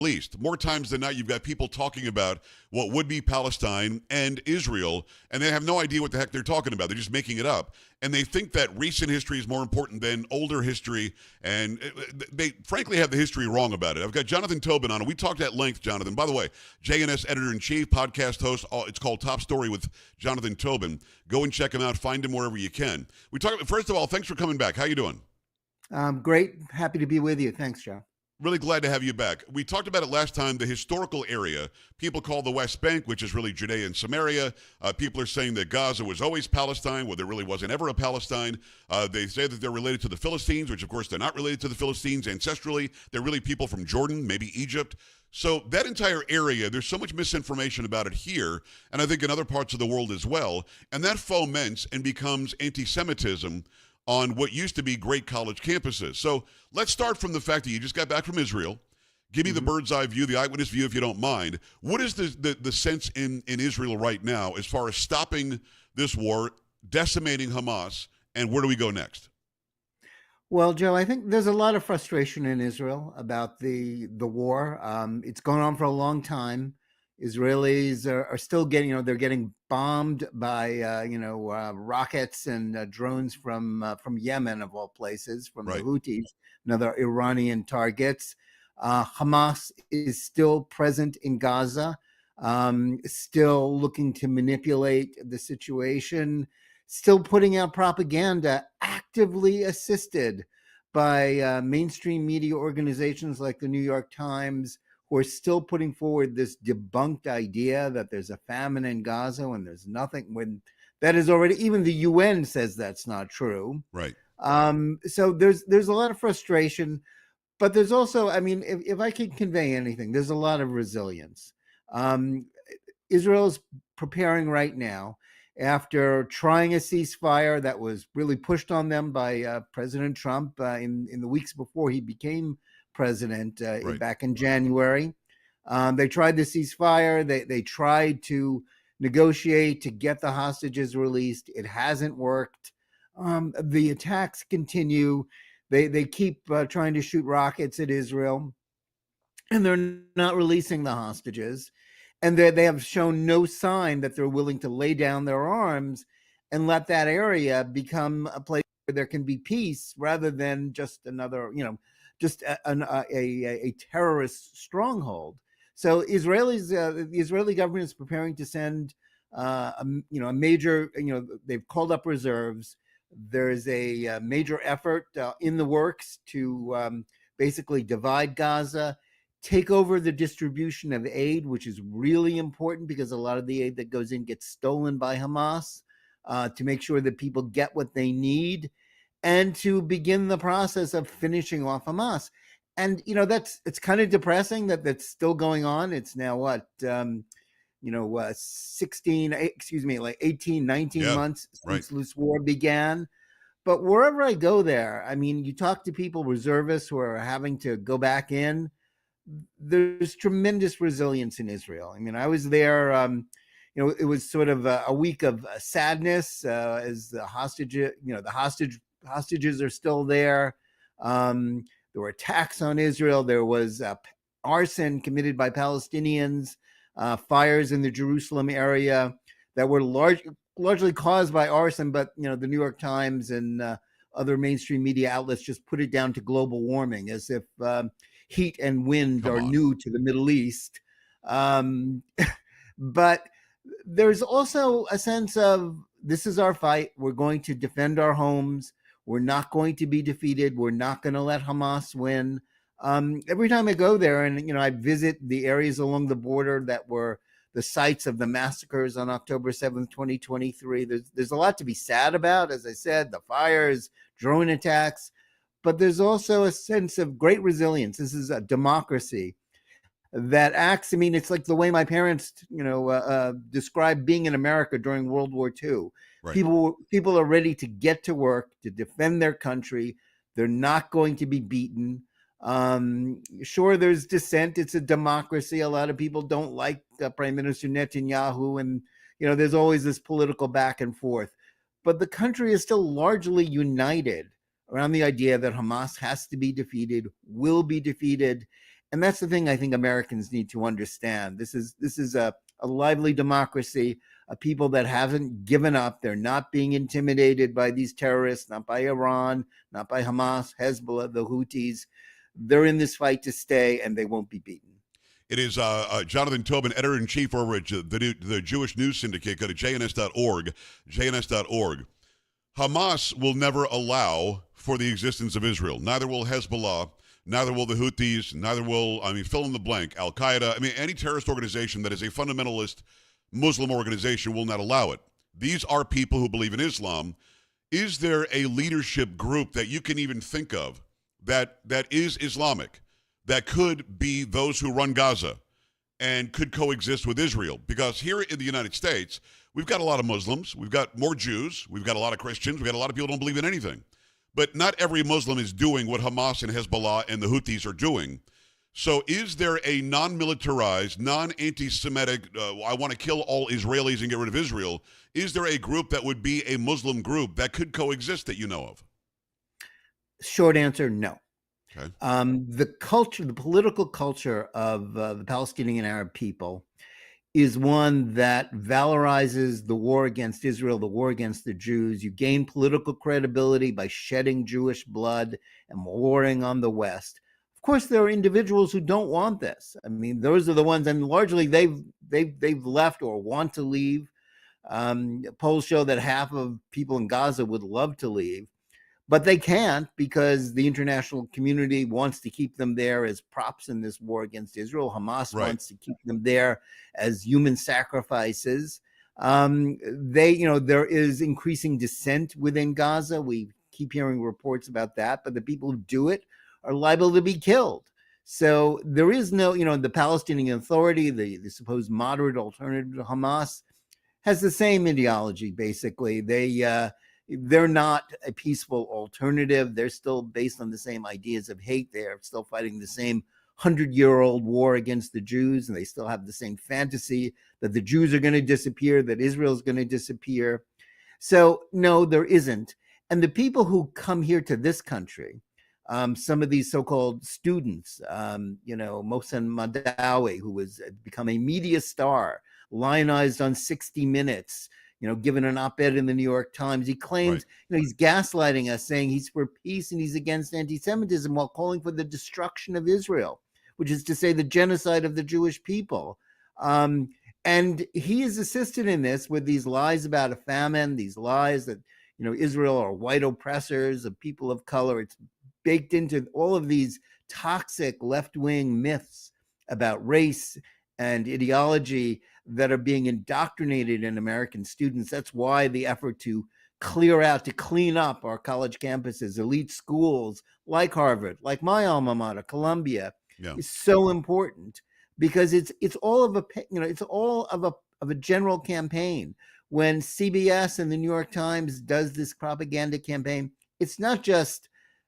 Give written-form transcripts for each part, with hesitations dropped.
least. More times than not, you've got people talking about what would be Palestine and Israel, and they have no idea what the heck they're talking about. They're just making it up. And they think that recent history is more important than older history, and they frankly have the history wrong about it. I've got Jonathan Tobin on, and we talked at length, Jonathan. By the way, JNS editor-in-chief, podcast host. It's called Top Story with Jonathan Tobin. Go and check him out. Find him wherever you can. We talk. First of all, thanks for coming back. How you doing? Great. Happy to be with you. Thanks, Joe. Really glad to have you back. We talked about it last time, the historical area people call the West Bank, which is really Judea and Samaria. People are saying that Gaza was always Palestine, well, there really wasn't ever a Palestine. They say that they're related to the Philistines, which of course they're not related to the Philistines ancestrally. They're really people from Jordan, maybe Egypt. So that entire area, there's so much misinformation about it here, and I think in other parts of the world as well, and that foments and becomes anti-Semitism on what used to be great college campuses. So let's start from the fact that you just got back from Israel. Give me the bird's eye view, the eyewitness view, if you don't mind. What is the sense in Israel right now as far as stopping this war, decimating Hamas, and where do we go next? Well, Joe, I think there's a lot of frustration in Israel about the war. It's gone on for a long time. Israelis are still getting, they're getting bombed by, rockets and drones from Yemen, of all places, from the Right. Houthis, another Iranian targets. Hamas is still present in Gaza, still looking to manipulate the situation, still putting out propaganda actively assisted by mainstream media organizations like the New York Times, who are still putting forward this debunked idea that there's a famine in Gaza when there's nothing, when that is already, even the UN says that's not true. Right. So there's a lot of frustration, but there's also, I mean, if I can convey anything, there's a lot of resilience. Israel's preparing right now after trying a ceasefire that was really pushed on them by President Trump in the weeks before he became president Right. back in January. They tried the ceasefire. They tried to negotiate to get the hostages released. It hasn't worked. The attacks continue. They keep trying to shoot rockets at Israel, and they're not releasing the hostages. And they have shown no sign that they're willing to lay down their arms and let that area become a place where there can be peace rather than just another, just a terrorist stronghold. So the Israeli government is preparing to send a major, they've called up reserves. There's a major effort in the works to basically divide Gaza, take over the distribution of aid, which is really important because a lot of the aid that goes in gets stolen by Hamas, to make sure that people get what they need, and to begin the process of finishing off Hamas. And, it's kind of depressing that that's still going on. It's now what, 18, 19 months since this war began. But wherever I go there, I mean, you talk to people, reservists who are having to go back in, there's tremendous resilience in Israel. I mean, I was there, it was sort of a week of sadness as the hostages are still there. There were attacks on Israel. There was arson committed by Palestinians, fires in the Jerusalem area that were largely caused by arson, but the New York Times and other mainstream media outlets just put it down to global warming, as if heat and wind are new to the Middle East. But there's also a sense of, this is our fight. We're going to defend our homes. We're not going to be defeated. We're not going to let Hamas win. Every time I go there and, I visit the areas along the border that were the sites of the massacres on October 7th, 2023, there's a lot to be sad about. As I said, the fires, drone attacks, but there's also a sense of great resilience. This is a democracy that acts. I mean, it's like the way my parents, described being in America during World War II. Right. People are ready to get to work, to defend their country. They're not going to be beaten. Sure, there's dissent. It's a democracy. A lot of people don't like Prime Minister Netanyahu, and there's always this political back and forth. But the country is still largely united around the idea that Hamas has to be defeated, will be defeated, And that's the thing I think Americans need to understand. This is a lively democracy, a people that haven't given up. They're not being intimidated by these terrorists, not by Iran, not by Hamas, Hezbollah, the Houthis. They're in this fight to stay, and they won't be beaten. It is Jonathan Tobin, editor-in-chief over at the Jewish News Syndicate. Go to jns.org, jns.org. Hamas will never allow for the existence of Israel. Neither will Hezbollah, neither will the Houthis, neither will, fill in the blank, Al-Qaeda. Any terrorist organization that is a fundamentalist Muslim organization will not allow it. These are people who believe in Islam. Is there a leadership group that you can even think of that is Islamic, that could be those who run Gaza and could coexist with Israel? Because here in the United States, we've got a lot of Muslims, we've got more Jews, we've got a lot of Christians, we've got a lot of people who don't believe in anything. But not every Muslim is doing what Hamas and Hezbollah and the Houthis are doing. So is there a non-militarized, non-anti-Semitic, I want to kill all Israelis and get rid of Israel, is there a group that would be a Muslim group that could coexist that you know of? Short answer, no. Okay. The political culture of the Palestinian Arab people is one that valorizes the war against Israel, the war against the Jews. You gain political credibility by shedding Jewish blood and warring on the West. Of course, there are individuals who don't want this. Those are the ones, and largely they've left or want to leave. Polls show that half of people in Gaza would love to leave, but they can't because the international community wants to keep them there as props in this war against Israel. Hamas wants to keep them there as human sacrifices. There is increasing dissent within Gaza. We keep hearing reports about that, but the people who do it are liable to be killed. So there is no, the Palestinian Authority, the supposed moderate alternative to Hamas, has the same ideology, basically. They're not a peaceful alternative. They're still based on the same ideas of hate. They're still fighting the same 100-year-old war against the Jews, and they still have the same fantasy that the Jews are going to disappear, that Israel's going to disappear. So, no, there isn't. And the people who come here to this country, some of these so-called students, Mohsen Madawi, who has become a media star, lionized on 60 Minutes, given an op-ed in the New York Times. He claims, he's gaslighting us, saying he's for peace and he's against anti-Semitism while calling for the destruction of Israel, which is to say the genocide of the Jewish people. And he is assisted in this with these lies about a famine, these lies that, Israel are white oppressors of people of color. It's baked into all of these toxic left-wing myths about race and ideology that are being indoctrinated in American students. That's why the effort to clean up our college campuses, elite schools like Harvard, like my alma mater, Columbia, is so important, because it's all of a general campaign. When CBS and the New York Times does this propaganda campaign, it's not just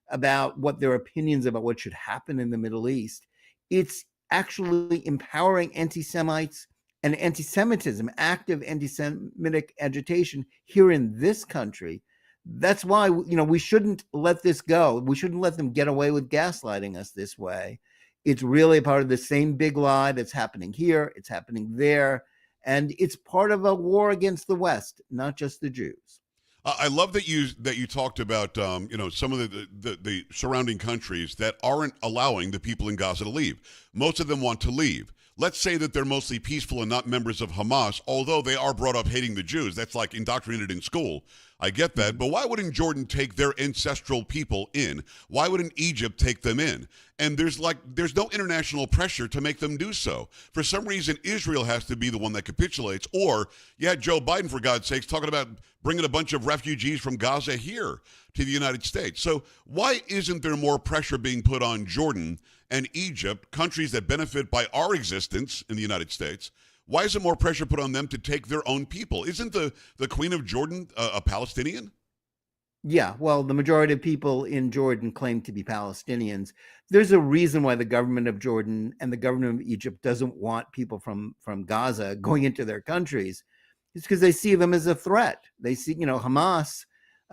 about what their opinions about what should happen in the Middle East. It's actually empowering anti-Semites and anti-Semitism, active anti-Semitic agitation here in this country. That's why, we shouldn't let this go. We shouldn't let them get away with gaslighting us this way. It's really part of the same big lie that's happening here. It's happening there. And it's part of a war against the West, not just the Jews. I love that you talked about some of the surrounding countries that aren't allowing the people in Gaza to leave. Most of them want to leave. Let's say that they're mostly peaceful and not members of Hamas, although they are brought up hating the Jews. That's like indoctrinated in school. I get that. But why wouldn't Jordan take their ancestral people in? Why wouldn't Egypt take them in? And there's no international pressure to make them do so. For some reason, Israel has to be the one that capitulates. Or you had Joe Biden, for God's sakes, talking about bringing a bunch of refugees from Gaza here to the United States. So why isn't there more pressure being put on Jordan and Egypt, countries that benefit by our existence in the United States? Why is there more pressure put on them to take their own people? Isn't the Queen of Jordan a Palestinian? Yeah, well, the majority of people in Jordan claim to be Palestinians. There's a reason why the government of Jordan and the government of Egypt doesn't want people from Gaza going into their countries. It's because they see them as a threat. They see, Hamas,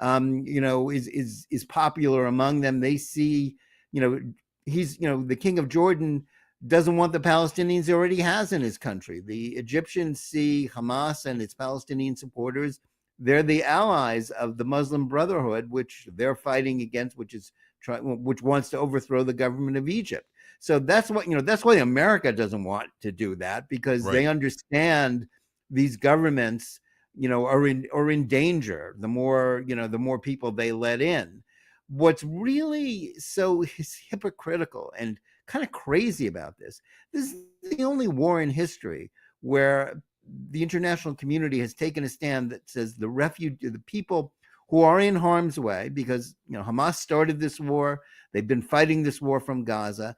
is popular among them. They see, he's, the king of Jordan doesn't want the Palestinians he already has in his country. The Egyptians see Hamas and its Palestinian supporters. They're the allies of the Muslim Brotherhood, which they're fighting against, which wants to overthrow the government of Egypt. So that's why America doesn't want to do that, because Right. they understand these governments, are in danger. The more people they let in. What's really so hypocritical and kind of crazy about this is the only war in history where the international community has taken a stand that says the people who are in harm's way, because Hamas started this war, they've been fighting this war from Gaza,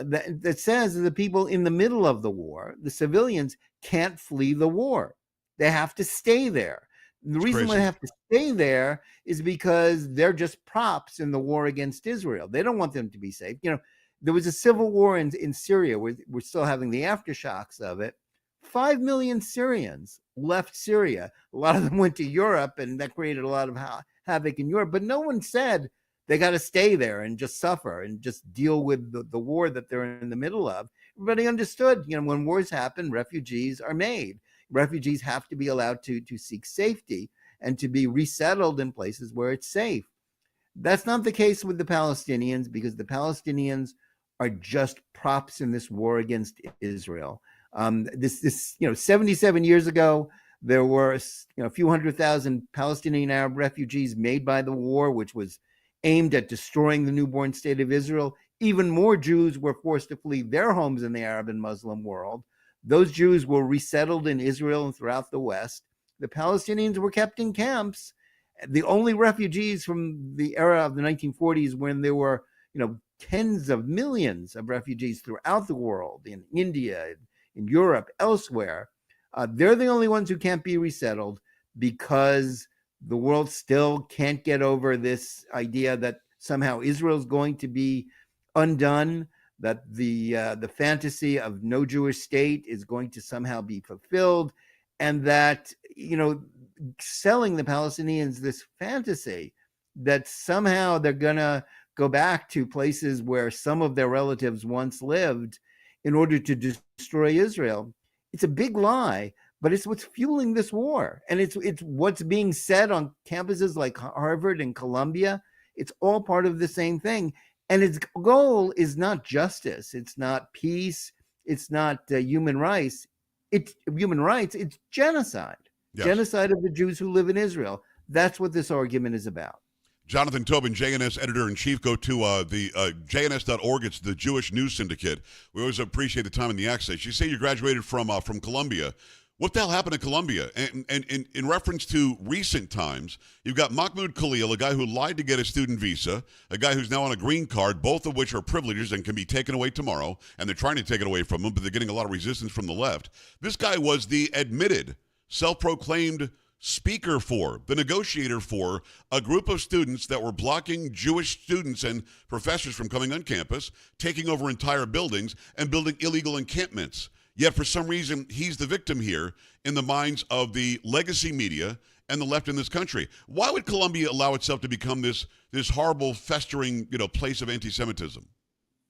that says the people in the middle of the war, the civilians, can't flee the war. They have to stay there. The It's reason why they crazy. have to stay there is because they're just props in the war against Israel. They don't want them to be safe. There was a civil war in Syria. We're still having the aftershocks of it. 5 million Syrians left Syria. A lot of them went to Europe, and that created a lot of havoc in Europe. But no one said they got to stay there and just suffer and just deal with the war that they're in the middle of. Everybody understood, when wars happen, refugees are made. Refugees have to be allowed to seek safety and to be resettled in places where it's safe. That's not the case with the Palestinians, because the Palestinians are just props in this war against Israel. 77 years ago, there were a few 100,000 Palestinian Arab refugees made by the war, which was aimed at destroying the newborn state of Israel. Even more Jews were forced to flee their homes in the Arab and Muslim world. Those Jews were resettled in Israel and throughout the West. The Palestinians were kept in camps. The only refugees from the era of the 1940s, when there were, tens of millions of refugees throughout the world, in India, in Europe, elsewhere, they're the only ones who can't be resettled, because the world still can't get over this idea that somehow Israel's going to be undone, that the fantasy of no Jewish state is going to somehow be fulfilled, and that selling the Palestinians this fantasy that somehow they're gonna go back to places where some of their relatives once lived in order to destroy Israel. It's a big lie, but it's what's fueling this war, and it's what's being said on campuses like Harvard and Columbia. It's all part of the same thing, and its goal is not justice, it's not peace, it's not human rights. It's genocide. Yes. Genocide of the Jews who live in Israel. That's what this argument is about. Jonathan Tobin, JNS editor-in-chief. Go to the jns.org. It's the Jewish News Syndicate. We always appreciate the time and the access. You say you graduated from Columbia. What the hell happened to Columbia? And in reference to recent times, you've got Mahmoud Khalil, a guy who lied to get a student visa, a guy who's now on a green card, both of which are privileges and can be taken away tomorrow, and they're trying to take it away from him, but they're getting a lot of resistance from the left. This guy was the admitted, self-proclaimed speaker for, the negotiator for a group of students that were blocking Jewish students and professors from coming on campus, taking over entire buildings, and building illegal encampments. Yet for some reason, he's the victim here in the minds of the legacy media and the left in this country. Why would Columbia allow itself to become this horrible, festering, place of anti-Semitism?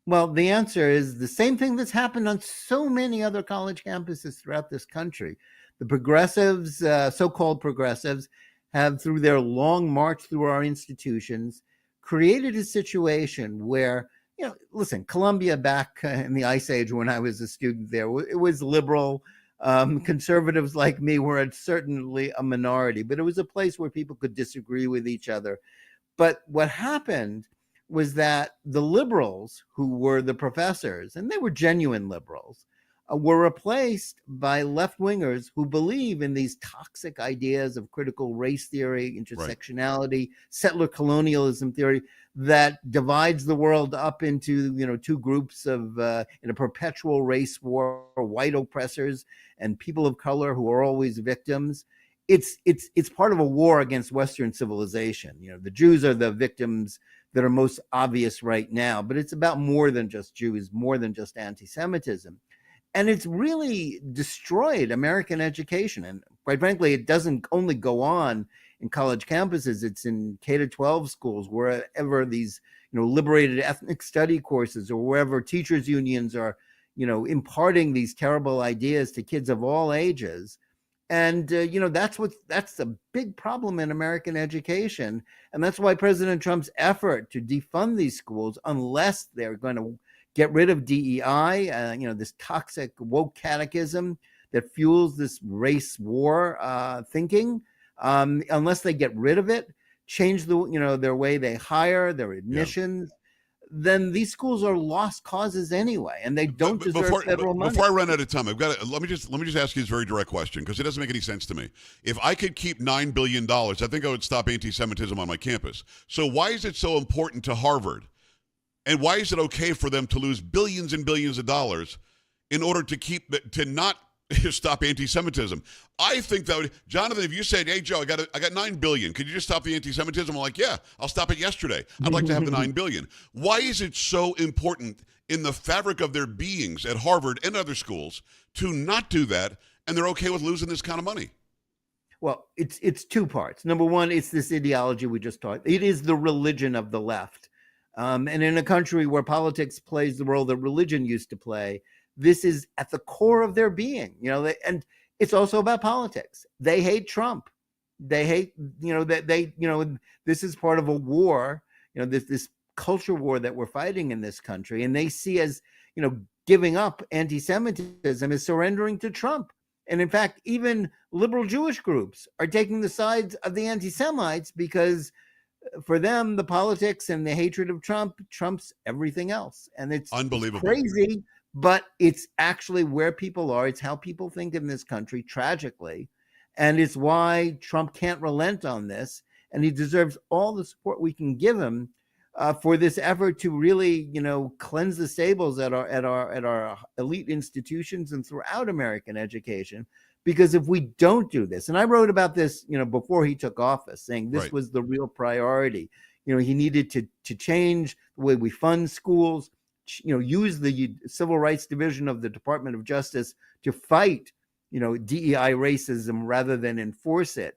Well, the answer is the same thing that's happened on so many other college campuses throughout this country. The progressives, so-called progressives, have, through their long march through our institutions, created a situation where, listen, Columbia back in the Ice Age when I was a student there, it was liberal. Conservatives like me were certainly a minority, but it was a place where people could disagree with each other. But what happened was that the liberals, who were the professors, and they were genuine liberals, were replaced by left-wingers who believe in these toxic ideas of critical race theory, intersectionality, settler colonialism theory that divides the world up into two groups of in a perpetual race war, white oppressors and people of color who are always victims. It's part of a war against Western civilization. The Jews are the victims that are most obvious right now, but it's about more than just Jews, more than just anti-Semitism. And it's really destroyed American education. And quite frankly, it doesn't only go on in college campuses. It's in K-12 schools, wherever these, liberated ethnic study courses, or wherever teachers unions are, imparting these terrible ideas to kids of all ages. And that's the big problem in American education, and that's why President Trump's effort to defund these schools, unless they're going to get rid of DEI, this toxic woke catechism that fuels this race war thinking, unless they get rid of it, change their way they hire, their admissions. Yeah. Then these schools are lost causes anyway, and they don't deserve federal money. Before I run out of time, let me just ask you this very direct question, because it doesn't make any sense to me. If I could keep $9 billion, I think I would stop anti-Semitism on my campus. So why is it so important to Harvard? And why is it okay for them to lose billions and billions of dollars in order to not stop anti-Semitism? I think that Jonathan, if you said, "Hey Joe, I got $9 billion. Could you just stop the anti-Semitism?" I'm like, "Yeah, I'll stop it yesterday. I'd like to have the $9 billion." Why is it so important in the fabric of their beings at Harvard and other schools to not do that, and they're okay with losing this kind of money? Well, it's two parts. Number one, it's this ideology we just talked. It is the religion of the left, and in a country where politics plays the role that religion used to play, this is at the core of their being, and it's also about politics. They hate Trump. They hate, this is part of a war, this culture war that we're fighting in this country. And they see as, giving up anti-Semitism as surrendering to Trump. And in fact, even liberal Jewish groups are taking the sides of the anti-Semites, because for them, the politics and the hatred of Trump trumps everything else. And it's unbelievable, crazy. But it's actually where people are. It's how people think in this country, tragically. And it's why Trump can't relent on this. And he deserves all the support we can give him for this effort to really, cleanse the stables at our elite institutions and throughout American education. Because if we don't do this, and I wrote about this, before he took office, saying this was the real priority. He needed to change the way we fund schools, use the Civil Rights Division of the Department of Justice to fight, DEI racism rather than enforce it.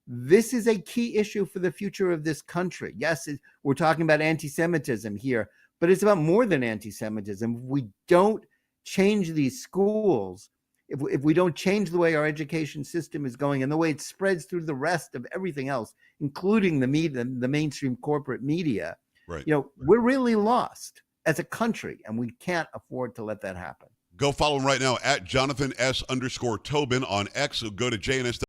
This is a key issue for the future of this country. Yes, we're talking about anti-Semitism here, but it's about more than anti-Semitism. If we don't change these schools, if we don't change the way our education system is going and the way it spreads through the rest of everything else, including the mainstream corporate media, we're really lost as a country, and we can't afford to let that happen. Go follow him right now at Jonathan S_Tobin on X. Go to JNS.